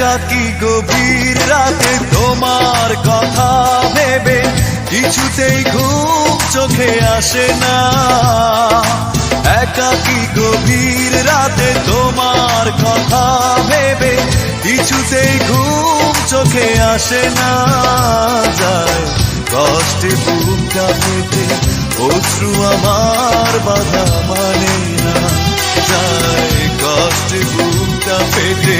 একাকী গভীর রাতে তোমার কথা ভেবে কিছুতেই ঘুম চোখে আসে না। একাকী গভীর রাতে তোমার কথা ভেবে কিছুতেই ঘুম চোখে আসে না। যায় কষ্টে বুকটা পেটে অশ্রু আমার বাধা মানে না। যায় কষ্টে বুকটা পেটে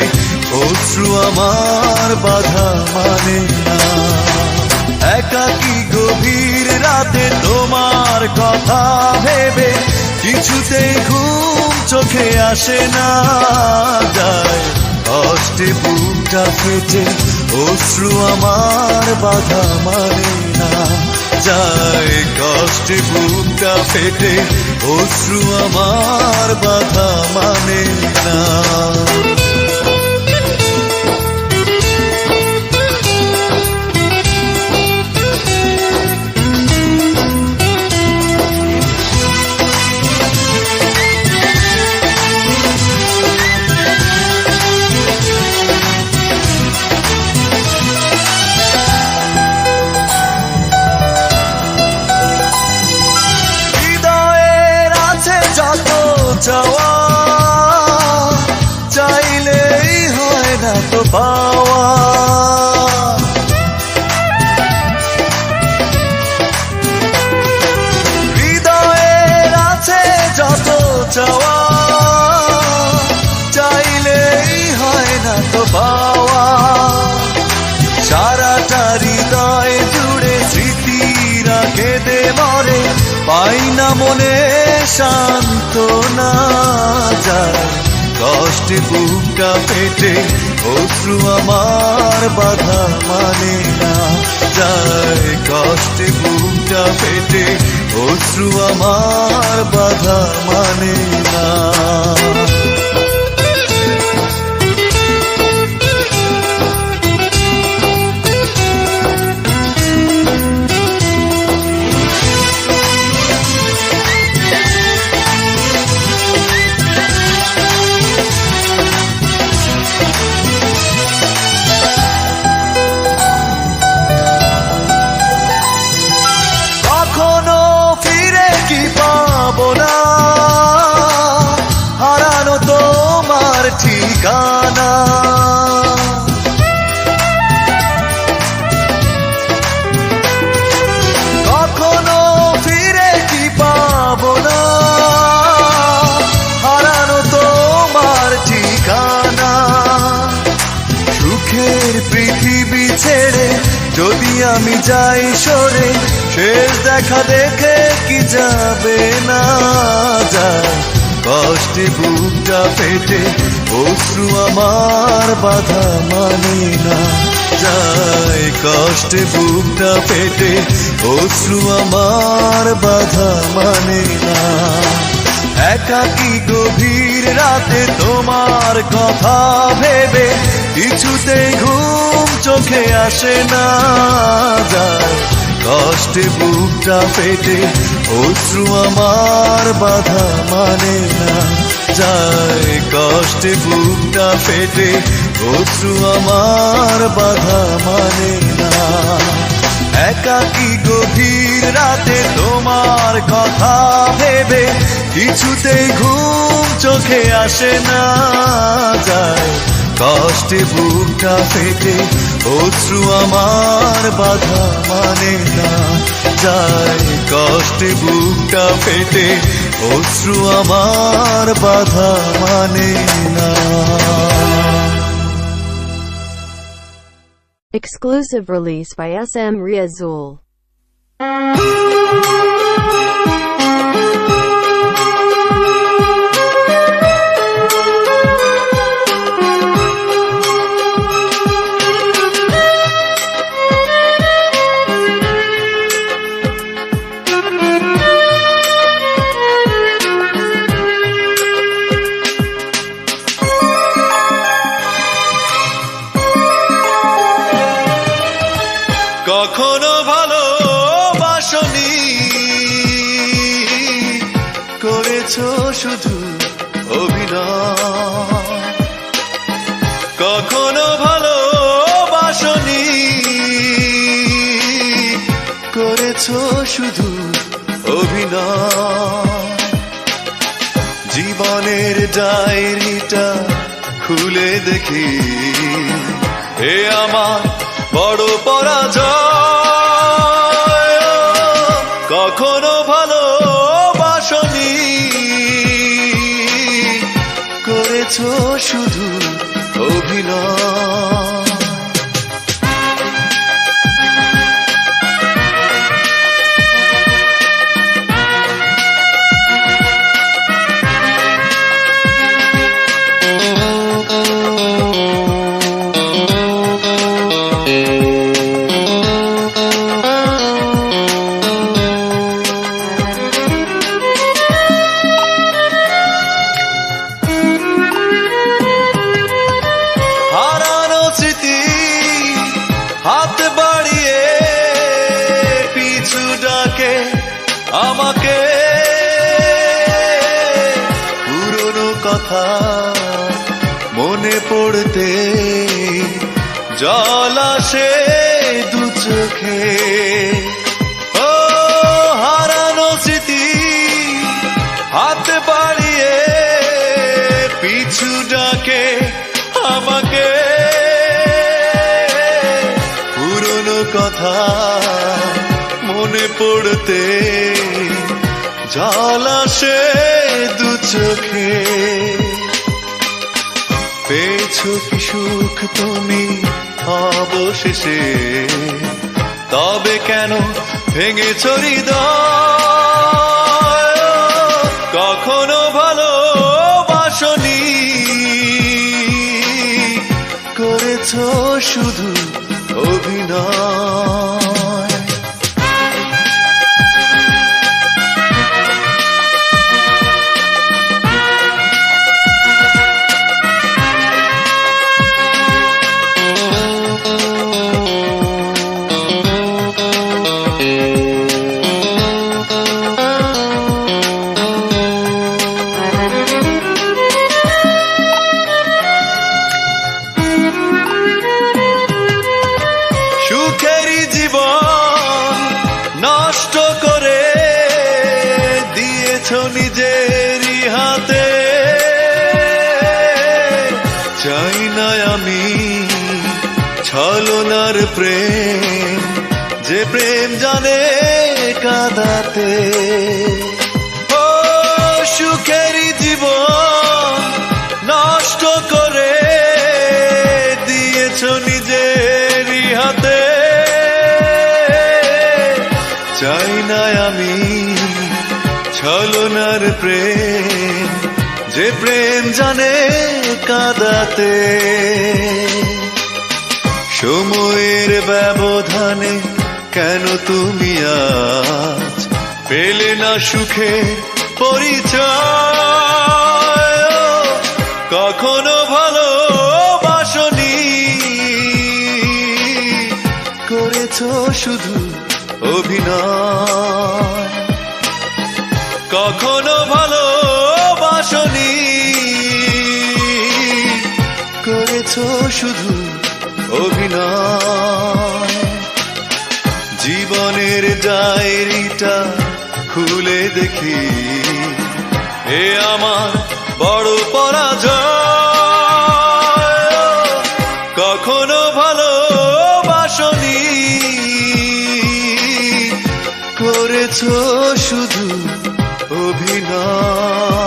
অশ্রু আমার বাধা মানে না। একাকী গভীর রাতে তোমার কথা ভেবে কিছুতেই ঘুম চোখে আসে না। যায় কষ্টে বুকটা পেটে অশ্রু আমার বাধা মানে না। যায় কষ্টে বুকটা পেটে অশ্রু আমার বাধা মানে না। চাওয়া চাইলেই হয় না তো পাওয়া। হৃদয়ের আছে যত চাওয়া চাইলেই হয় না তো পাওয়া। সারাটা হৃদয় জুড়ে স্মৃতিরা কেঁদে মরে, পাই না মনে সান্ত্বনা। যায় কষ্টে বুকটা পেটে অশ্রু আমার বাধা মানে না। যায় কষ্টে বুকটা পেটে অশ্রু আমার বাধা মানে না। হারানো তোমার ঠিকানা, কখনো ফিরে কি পাবো না। হারানো তোমার ঠিকানা, সুখের পৃথিবী ছেড়ে যদি আমি যাই সরে, শেষ দেখা দেখে কি যাবে না। যায় কষ্টে বুকটা পেটে অশ্রু আমার বাধা মানে না। যায় কষ্টে বুকটা পেটে অশ্রু আমার বাধা মানে না। একাকী গভীর রাতে তোমার কথা ভেবে কিছুতেই ঘুম চোখে আসে না। যায় কষ্টে বুকটা পেটে অশ্রু আমার বাধা মানে না। যায় কষ্টে বুকটা পেটে অশ্রু আমার বাধা মানে না। একাকী গভীর রাতে তোমার কথা ভেবে কিছুতেই ঘুম চোখে আসে না। যায় কষ্টে বুকটা পেটে অশ্রু আমার বাধা মানে না। যায় কষ্টে বুকটা পেটে অশ্রু আমার বাধা মানে না। Exclusive release by SM Riazul. কখনো ভালোবাসনি, করেছো শুধু অভিনয়। কখনো ভালো করেছো শুধু অভিনয়। জীবনের ডায়েরিটা খুলে দেখি, এ আমার বড় পরাজয়। কখনো ভালোবাসনি, করেছো শুধু অভিনয়। হারানো স্মৃতি হাত বাড়িয়ে পিছু ডাকে আমাকে, পুরনো কথা মনে পড়তে জল আসে দু চোখে। ও হারানো স্মৃতি হাত বাড়িয়ে পিছু ডাকে আমাকে, পুরনো কথা মনে পড়তে জল আসে দু চোখে। পেয়েছো কি সুখ তুমি অবশেষে, তবে কেন ভেঙেছো হৃদয়? কখনো ভালোবাসনি, করেছো শুধু অভিনয়। সুখেরই জীবন নষ্ট করে দিয়েছো নিজেরই হাতে। চাই না আমি ছলনার প্রেম, যে প্রেম জানে কাঁদাতে। ও সুখেরই জীবন নষ্ট করে দিয়েছো নিজেরই হাতে। চাই না আমি ছলনার প্রেম, যে প্রেম জানে কাঁদাতে। সময়ের ব্যবধানে কেন তুমি আজ পেলে না সুখে পরিচয়? কখনো ভালোবাসনি, করেছো শুধু অভিনয়। কখনো ভালোবাসনি, করেছো শুধু অভিনয়। জীবনের ডায়েরিটা খুলে দেখি, এ আমার বড় পরাজয়। কখনো ভালোবাসনি, করেছো শুধু অভিনয়।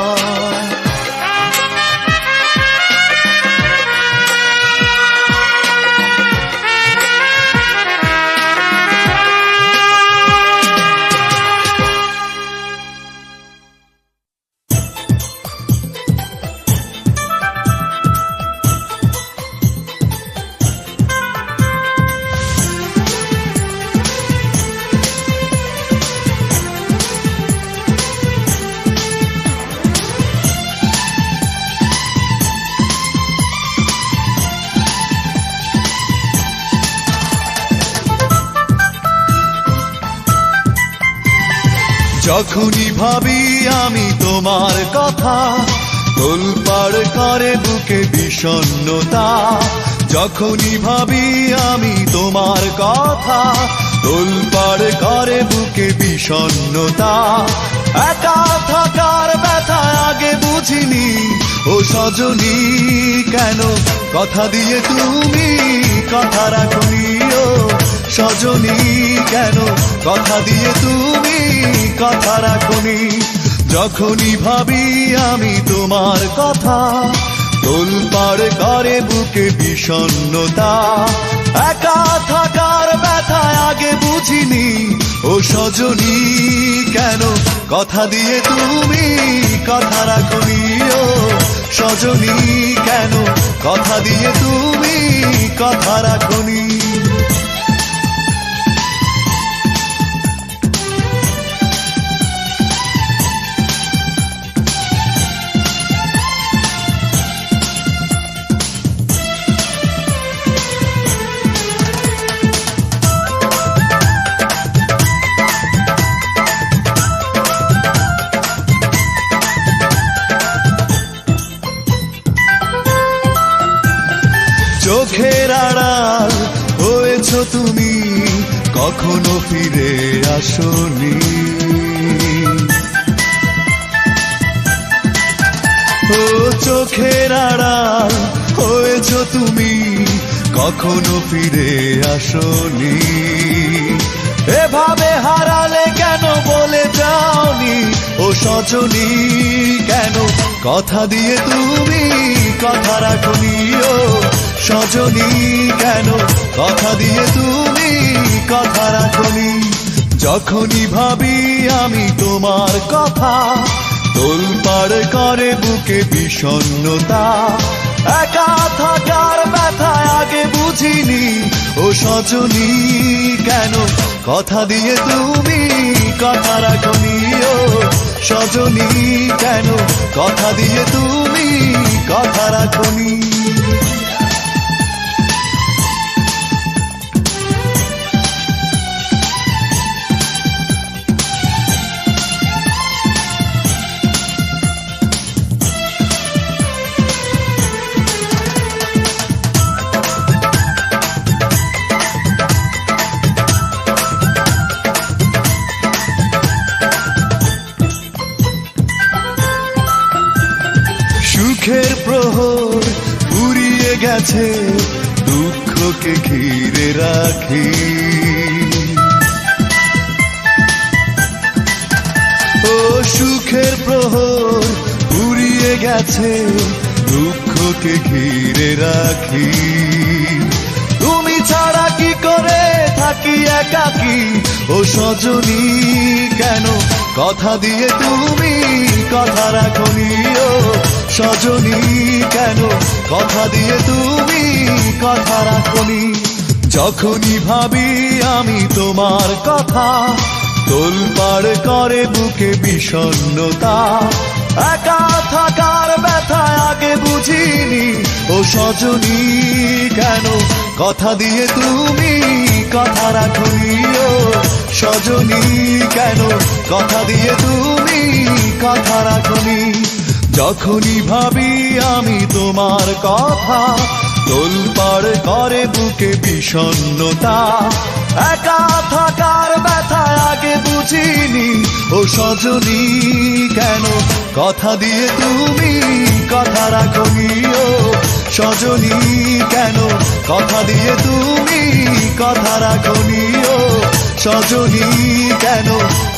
যখনই ভাবি আমি তোমার কথা, তোলপাড় করে বুকে বিষণ্ণতা। যখনই ভাবি আমি তোমার কথা, তোলপাড় করে বিষণ্ণতা একা থাকার ব্যথা আগে বুঝিনি ও সজনী কেন কথা দিয়ে তুমি কথা রাখনি ও সজনী কেন কথা দিয়ে তুমি কথা রাখনি যখনই ভাবি আমি তোমার কথা তোলপাড় করে বুকে বিষণ্ণতা একা থাকার ব্যথা আগে বুঝিনি ও সজনী কেন কথা দিয়ে তুমি কথা রাখনি ও সজনী কেন কথা দিয়ে তুমি কথা রাখনি চোখের আড়াল হয়েছ তুমি কখনো ফিরে আসনি ও চোখের আড়াল হয়েছ তুমি কখনো ফিরে আসনি এভাবে হারালে কেন বলে যাওনি ও সজনী কেন কথা দিয়ে তুমি কথা রাখনি ও সজনী কেন কথা দিয়ে তুমি কথা রাখনি যখনই ভাবি আমি তোমার কথা তোলপাড় করে বুকে বিষণ্ণতা একা থাকার ব্যথা আগে বুঝিনি ও সজনী কেন কথা দিয়ে তুমি কথা রাখনি ও সজনী কেন কথা দিয়ে তুমি কথা রাখনি সুখের প্রহর ফুরিয়ে গেছে দুঃখকে ঘিরে রাখি ও সুখের প্রহর ফুরিয়ে গেছে দুঃখকে ঘিরে রাখি তুমি ছাড়া কি করে থাকি একাকী ও সজনী কেন কথা দিয়ে তুমি কথা রাখনি ও সজনী কেন কথা দিয়ে তুমি কথা রাখনি যখনই ভাবি আমি তোমার কথা তোলপাড় করে বুকে বিষণ্ণতা একা থাকার ব্যথা আগে বুঝিনি ও সজনী কেন কথা দিয়ে তুমি কথা রাখনি ও সজনী কেন কথা দিয়ে তুমি কথা রাখনি যখনই ভাবি আমি তোমার কথা তোলপাড় করে বুকে বিষণ্ণতা একা থাকার ব্যথা আগে বুঝিনি ও সজনী কেন কথা দিয়ে তুমি কথা রাখনি ও সজনী কেন কথা দিয়ে তুমি কথা রাখনি ও সজনী কেন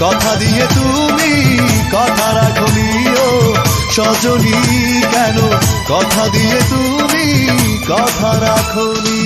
কথা দিয়ে তুমি কথা রাখনি ও সজনী কেন কথা দিয়ে তুমি কথা রাখনি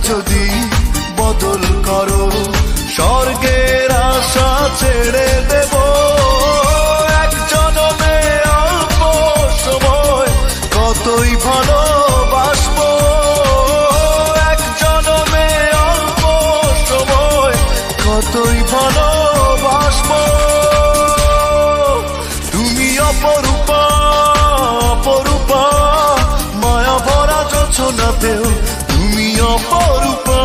যদি বদল করো, স্বর্গের আশা ছেড়ে দেব। এক জনমে অল্প সময় কতই ভালোবাসবো, এক জনমে অল্প সময় কতই ভালোবাসবো। তুমি অপরূপা অপরূপা, মায়া ভরা জোছনাতেও তুমি অপরূপা।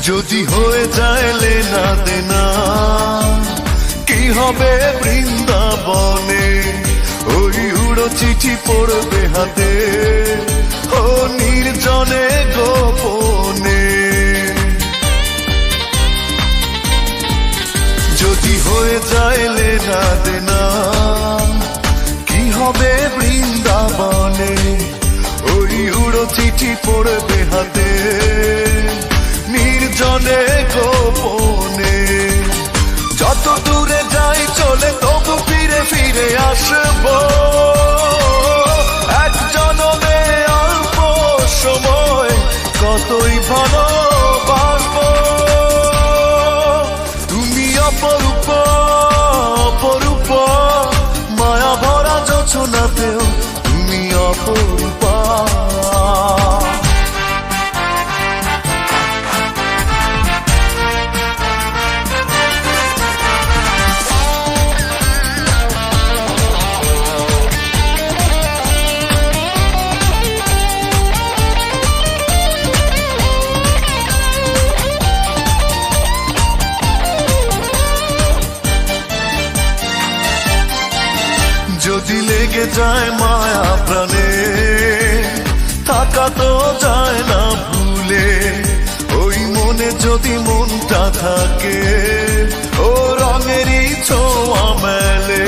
যদি হয়ে যায় লেনা দেনা, কি হবে বৃন্দাবনে? ওই উড়ো চিঠি পড়বে হাতে, ও নির্জনে গোপনে। যদি হয়ে যায় লেনা দেনা, কি হবে বৃন্দাবনে? ওই উড়ো চিঠি পড়বে হাতে, নির্জনে গোপনে। যত দূরে যাই চলে তবু ফিরে ফিরে আসবো, এক জনমে অল্প সময় কতই ভালোবাসবো। তুমি অপরূপা অপরূপা, মায়া ভরা জোছনাতেও তুমি অপরূপা। যদি লেগে যায় মায়া প্রাণে, থাকা তো যায় না ভুলে। ওই মনে যদি মনটা থাকে, ও রঙেরই ছোঁয়া মেলে।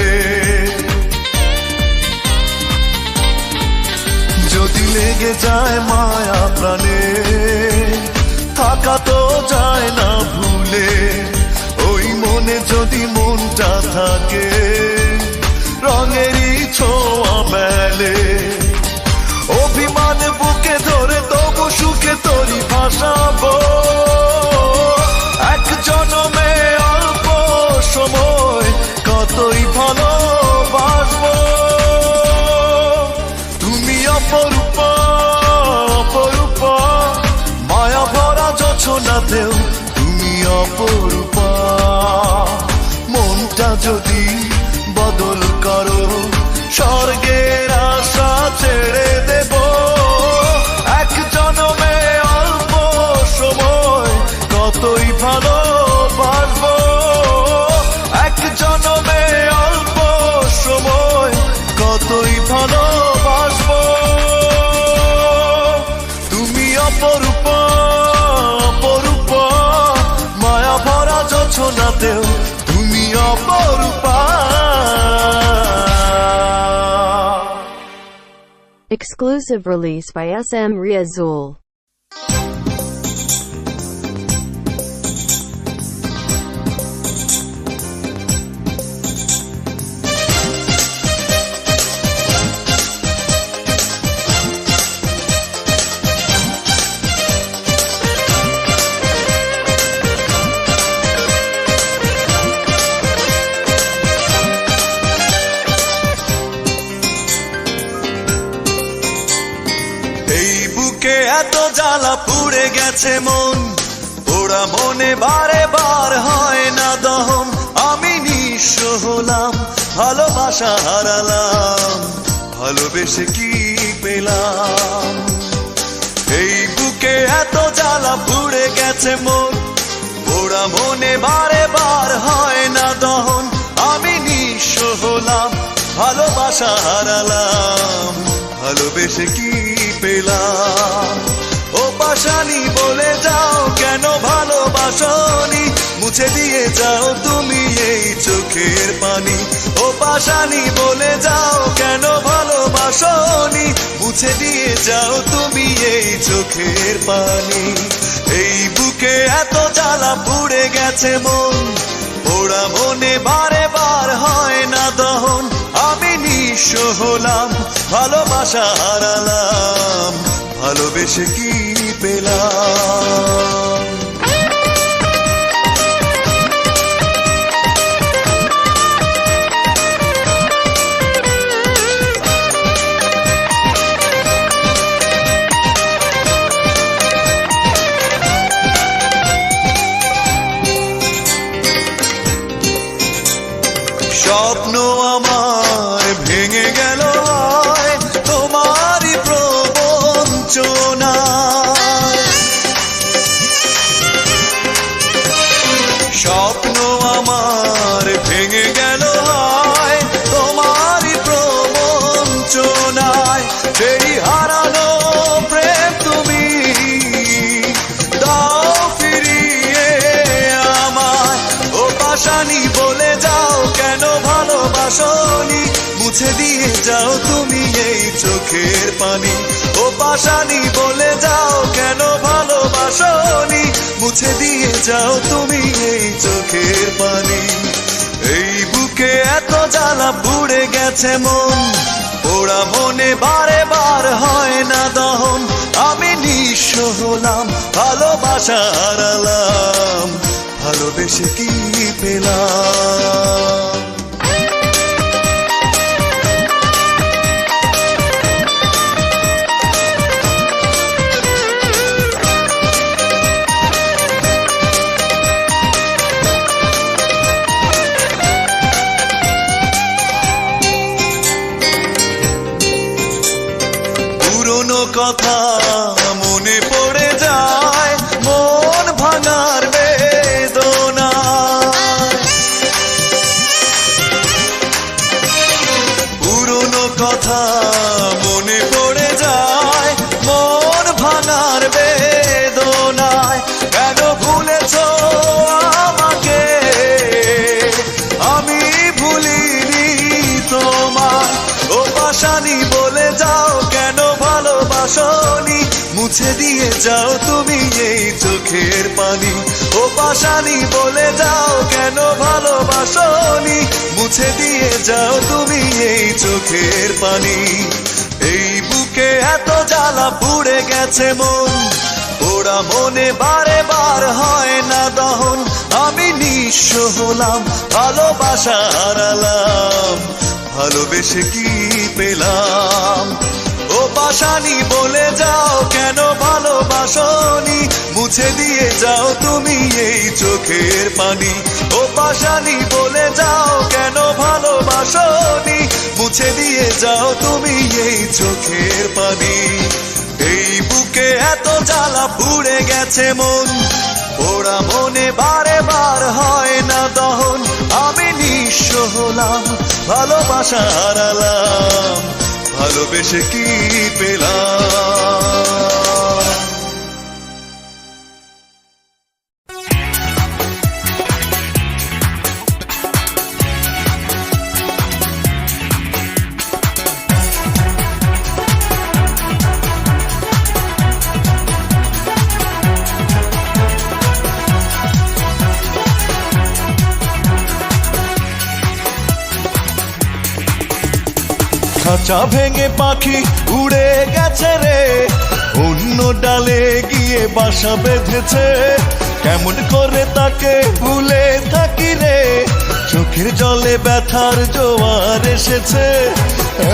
যদি লেগে যায় মায়া প্রাণে, থাকা তো যায় না ভুলে। ওই মনে যদি মনটা থাকে, রঙেরই ছোঁয়া মেলে। অভিমান বুকে ধরে তবু সুখে তোরই ভাসাবো, এক জনমে অল্প সময় কতই ভালোবাসবো। তুমি অপরূপা অপরূপা, মায়া ভরা জোছনাতেও তুমি অপরূপা। মনটা যদি বদল করো, স্বর্গের আশা ছেড়ে দেব। এক জনমে অল্প সময় কতই ভালোবাসবো, এক জনমে অল্প সময় কতই ভালোবাসবো। তুমি অপরূপা অপরূপা, মায়া ভরা জোছনাতেও তুমি অপরূপা। Exclusive release by SM Riazul. এত জ্বালা পুড়ে গেছে মন, ওরা মনে বারে বার হয় না দহন। আমি নিঃস্ব হলাম, ভালোবাসা হারালাম, ভালোবেসে কি পেলাম? এই বুকে এত জ্বালা পুড়ে গেছে মন, ওরা মনে বারে বার হয় না দহন। আমি নিঃস্ব হলাম, ভালোবাসা হারালাম, ভালোবেসে কি পেলাম? ও পাশানি বলে যাও কেন ভালোবাসনি, মুছে দিয়ে যাও তুমি এই চোখের পানি। ও পাশানি বলে যাও কেন ভালোবাসনি, মুছে দিয়ে যাও তুমি এই চোখের পানি। এই বুকে এত জ্বালা পুড়ে গেছে মন, পোড়া মনে বারে বার হয় না দহন। আমি নিঃস্ব হলাম, ভালোবাসা হারালাম, ভালোবেসে কি পেলাম। স্বপ্ন আমার ভেঙে গেল তোমারই প্রবঞ্চনায়। স্বপ্ন আমার ভেঙে গেল তোমারই প্রবঞ্চনায়। সেই হারানো প্রেম তুমি দাও ফিরিয়ে আমায়। ও পাশানি বলে যাও কেন ভালোবাসনি, মুছে দিয়ে যাও তুমি এই চোখের পানি। ও পাশানি বলে যাও কেন ভালোবাসনি, মুছে দিয়ে যাও তুমি এই চোখের পানি। এই বুকে এত জ্বালা পুড়ে গেছে মন, পোড়া মনে বারে বার হয় না দহন। আমি নিঃস্ব হলাম, ভালোবাসা হারালাম, ভালোবেসে কি পেলাম। পুরনো কথা মনে পড়ে যায়, মন ভাঙার বেদনা। পুরনো কথা মনে পড়ে যায়, মন ভাঙার বেদনায়। কেন ভুলেছো আমাকে, আমি ভুলিনি তোমায়। ও পাশানি বলে যাও কেন ভালোবাসনি, মুছে দিয়ে যাও তুমি এই চোখের পানি। ও পাশানি বলে যাও কেন ভালোবাসনি, মুছে দিয়ে যাও তুমি এই চোখের পানি। এই বুকে এত জ্বালা পুড়ে গেছে মন, পোড়া মনে বারে বার হয় না দহন। আমি নিঃস্ব হলাম, ভালোবাসা হারালাম, ভালোবেসে কি পেলাম। ও পাশানি বলে যাও কেন ভালোবাসনি, মুছে দিয়ে যাও তুমি এই চোখের পানি। ও পাশানি বলে যাও কেন ভালোবাসনি, মুছে দিয়ে যাও তুমি এই চোখের পানি। এই বুকে এত জ্বালা পুড়ে গেছে মন, পোড়া মনে বারে বার হয় না দহন। আমি নিঃস্ব হলাম, ভালোবাসা হারালাম, ভালোবেসে কি পেলাম। খাঁচা ভেঙে পাখি উড়ে গেছে রে, অন্য ডালে গিয়ে বাসা বেঁধেছে। কেমন করে তাকে ভুলে থাকি রে, চোখের জলে ব্যথার জোয়ার এসেছে।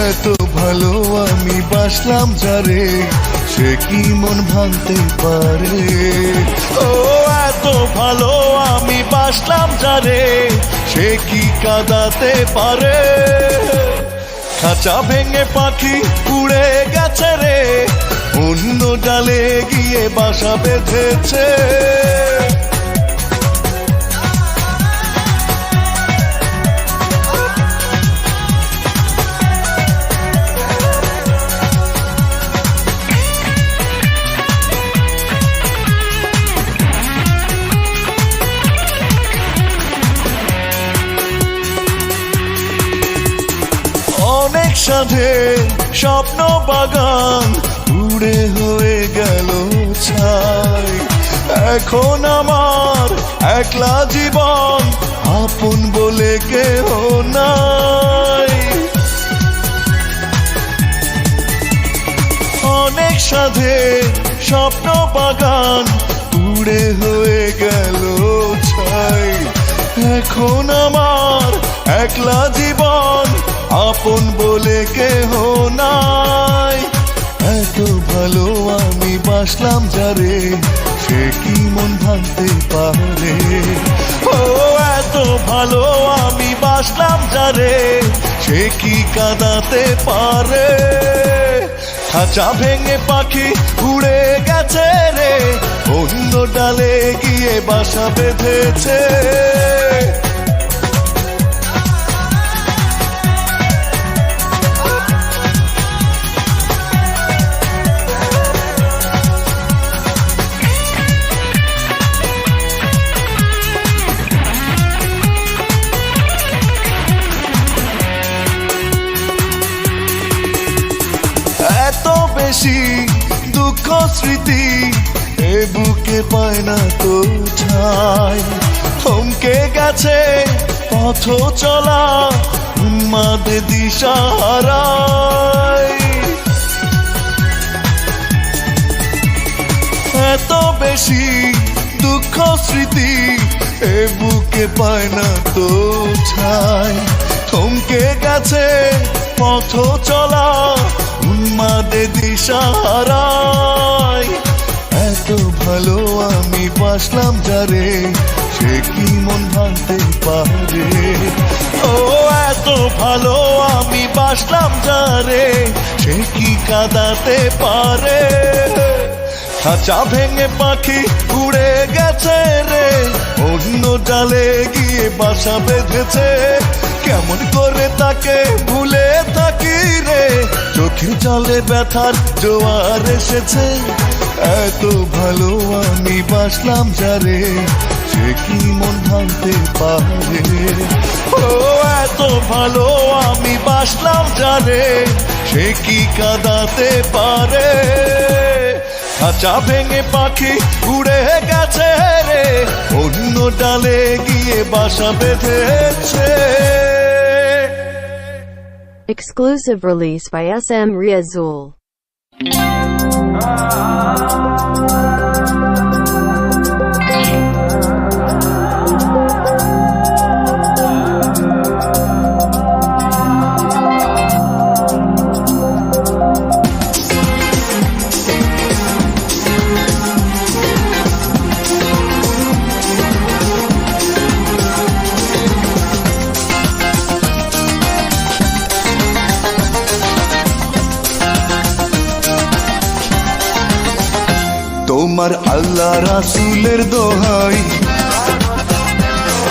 এত ভালো আমি বাসলাম যারে, সে কি মন ভাঙতে পারে। ও এত ভালো আমি বাসলাম যারে, সে কি কাঁদাতে পারে। খাঁচা ভেঙে পাখি উড়ে গেছে রে, অন্য ডালে গিয়ে বাসা বেঁধেছে। অনেক সাধে স্বপ্ন বাগান উড়ে হয়ে গেল ছাই, এখন আমার একলা জীবন, আপন বলে কেহ নাই। অনেক সাধে স্বপ্ন বাগান উড়ে হয়ে গেল ছাই, এখন আমার একলা জীবন, আপন বলে কেহ নাই। এত ভালো আমি বাসলাম যারে, সে কি মন ভাঙতে পারে? ও এত ভালো আমি বাসলাম যারে, সে কি কাঁদাতে পারে? খাঁচা ভেঙে পাখি উড়ে গেছে রে, অন্য ডালে গিয়ে বাসা বেঁধেছে। এত বেশি দুঃখ স্মৃতি এ বুকে পায় না তো ঠাই, থমকে গেছে পথ চলা, উন্মাদে দিশা হারায়। এত বেশি দুঃখ স্মৃতি এ বুকে পায় না তো ঠাই, থমকে গেছে পথ চলা, উন্মাদে দিশা হারায়। এত ভালো আমি বাসলাম যারে, সে কি মন ভাঙতে পারে? ও এত ভালো আমি বাসলাম যারে, সে কি কাঁদাতে পারে? খাঁচা ভেঙে পাখি উড়ে গেছে রে, অন্য ডালে গিয়ে বাসা বেঁধেছে। কেমন করে তাকে ভুলে থাকি রে, চোখের জলে ব্যথার জোয়ার এসেছে। এত ভালো আমি বাসলাম যারে, সে কি মন ভাঙতে পারে? ও এত ভালো আমি বাসলাম যারে, সে কি কাঁদাতে পারে? খাঁচা ভেঙে পাখি উড়ে গেছে রে, অন্য ডালে গিয়ে বাসা বেঁধেছে। Exclusive release by SM Riazul. তোমার আল্লাহ রাসূলের দোহাই,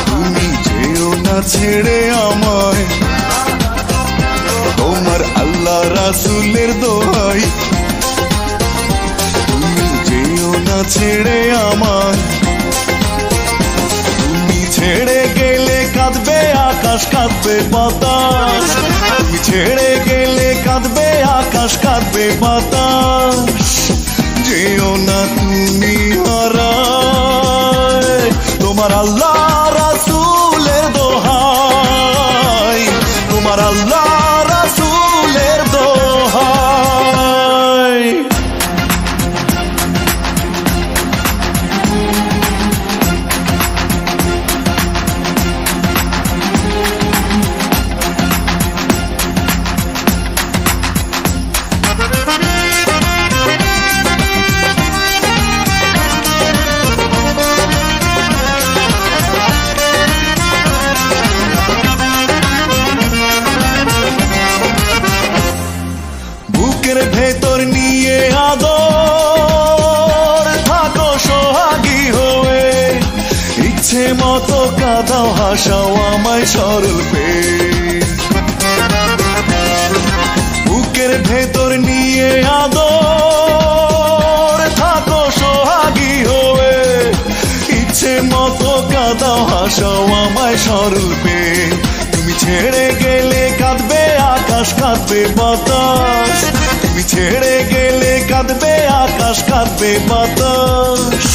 তুমি যেও না ছেড়ে আমায়। তোমার আল্লাহ রাসূলের দোহাই, তুমি যেও না ছেড়ে আমায়। তুমি ছেড়ে গেলে কাঁদবে আকাশ, কাঁদবে বাতাস। তুমি ছেড়ে গেলে কাঁদবে আকাশ, কাঁদবে বাতাস। যেও না তুমি হারায়, তোমার আল্লাহ রাসূলের দোহাই, তোমার আল্লাহ রাসূলের দোহাই। ভেতর নিয়ে আদর থাকো সোহাগী হয়ে, ইচ্ছে মতো কাঁদাও হাসাও আমায় সরল পেয়ে। বুকের ভেতর নিয়ে আদর থাকো সোহাগী হয়ে, ইচ্ছে মতো কাঁদাও হাসাও আমায় সরল পেয়ে। তুমি ছেড়ে গেলে কাঁদবে আকাশ, আকাশ কাঁদবে বাতাস, তুমি ছেড়ে গেলে কাঁদবে আকাশ কাঁদবে বাতাস।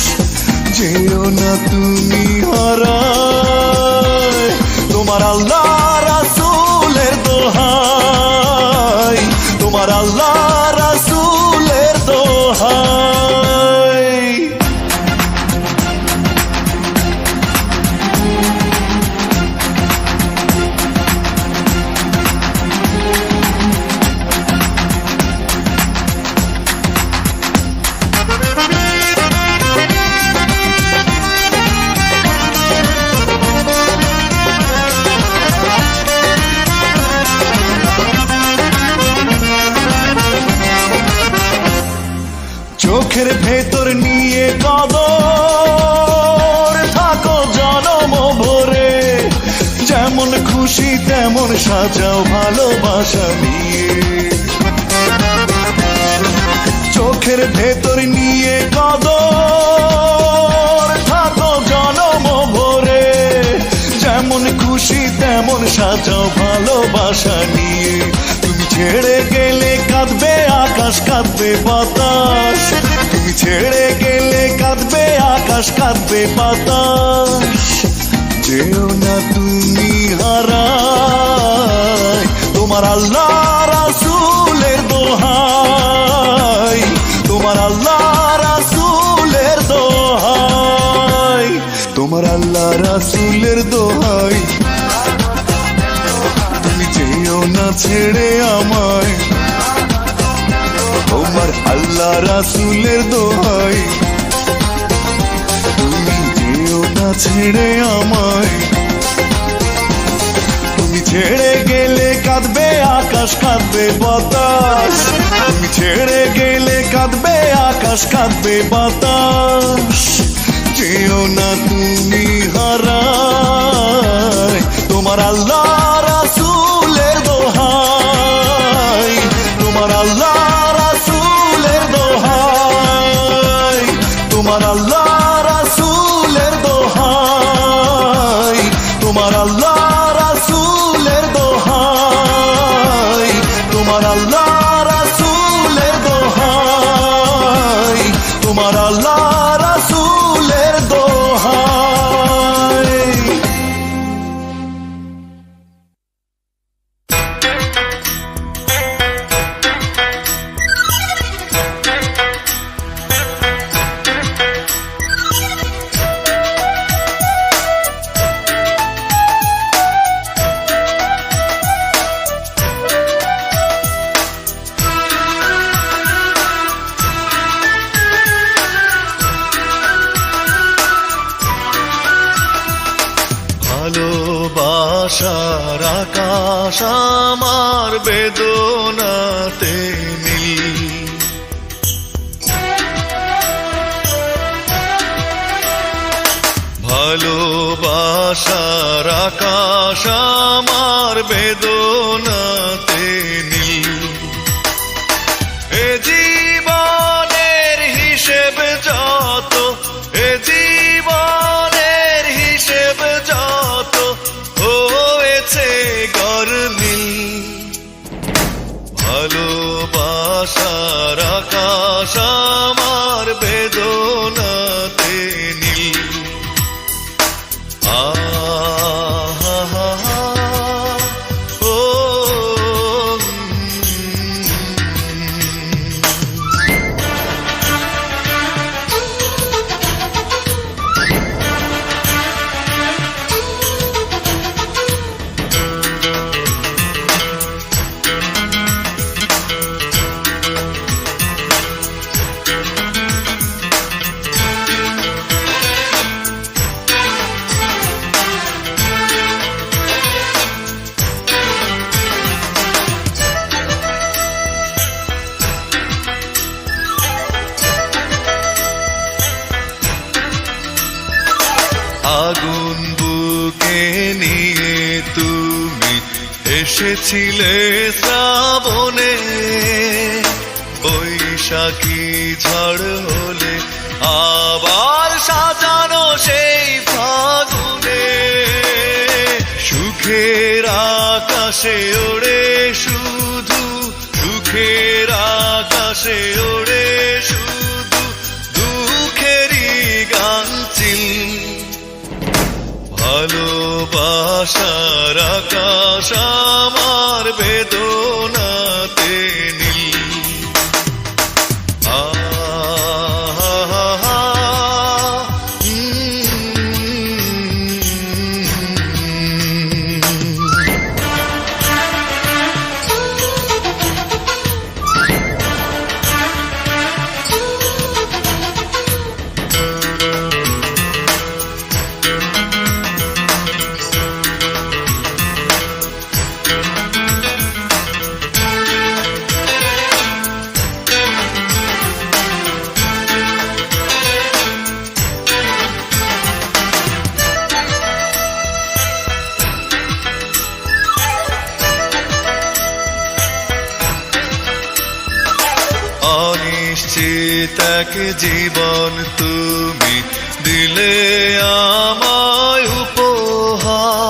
যেও না তুমি হারায়, তোমার আল্লাহ রাসূলের দোহাই, তোমার আল্লাহ রাসূলের দোহাই। চোখের ভেতর নিয়ে কদর থাকো জনম ভরে, যেমন খুশি তেমন সাজাও ভালোবাসা নিয়ে। চোখের ভেতর নিয়ে কদর থাকো জনম ভরে, যেমন খুশি তেমন সাজাও ভালোবাসা নিয়ে। তুমি ছেড়ে গেলে কাঁদবে আকাশ কাঁদবে বাতাস, তুমি ছেড়ে গেলে কাঁদবে আকাশ কাঁদবে বাতাস। যেও না তুমি হারায়, তোমার আল্লাহ রাসূলের দোহাই, তোমার আল্লাহ রাসূলের দোহাই, তোমার আল্লাহ রাসূলের দোহাই। তুমি যেও না ছেড়ে আমায়, তোমার আল্লাহ রাসূলের দোহাই। তুমি যেও না ছেড়ে আমায়, তুমি ছেড়ে গেলে কাঁদবে আকাশ কাঁদবে বাতাস, তুমি ছেড়ে গেলে কাঁদবে আকাশ কাঁদবে বাতাস। যেও না তুমি হারায়, তোমার আল্লাহ রাসূলের দোহাই, তোমার আল্লাহ রাসূলের দোহাই, তোমার আল্লাহ রাসূলের দোহাই, তোমার আল্লাহ রাসূলের দোহাই, তোমার আল্লাহ রাসূলের দোহাই, তোমার আল্লাহ রাসূলের দোহাই। ভালোবাসার আকাশ আমার বেদনাতে নীল, ভালোবাসার আকাশ আমার বেদনাতে নীল। এ জীবনের হিসেব যত, এ জীবনের হিসেব যত হয়েছে গরমিল। ভালোবাসার আকাশ আমার বেদনাতে নীল। ও আগুন বুকে নিয়ে তুমি এসেছিলে শ্রাবণে, বৈশাখী ঝড় হলে আবার সাজানো সেই ফাগুনে। সুখের আকাশে ওড়ে আকাশে ওড়ে শুধু দুঃখেরই গানচিল ভালোবাসার আকাশ আমার বেদনাতে নীল অনিশ্চিত এক জীবন তুমি দিলে আমায় উপহার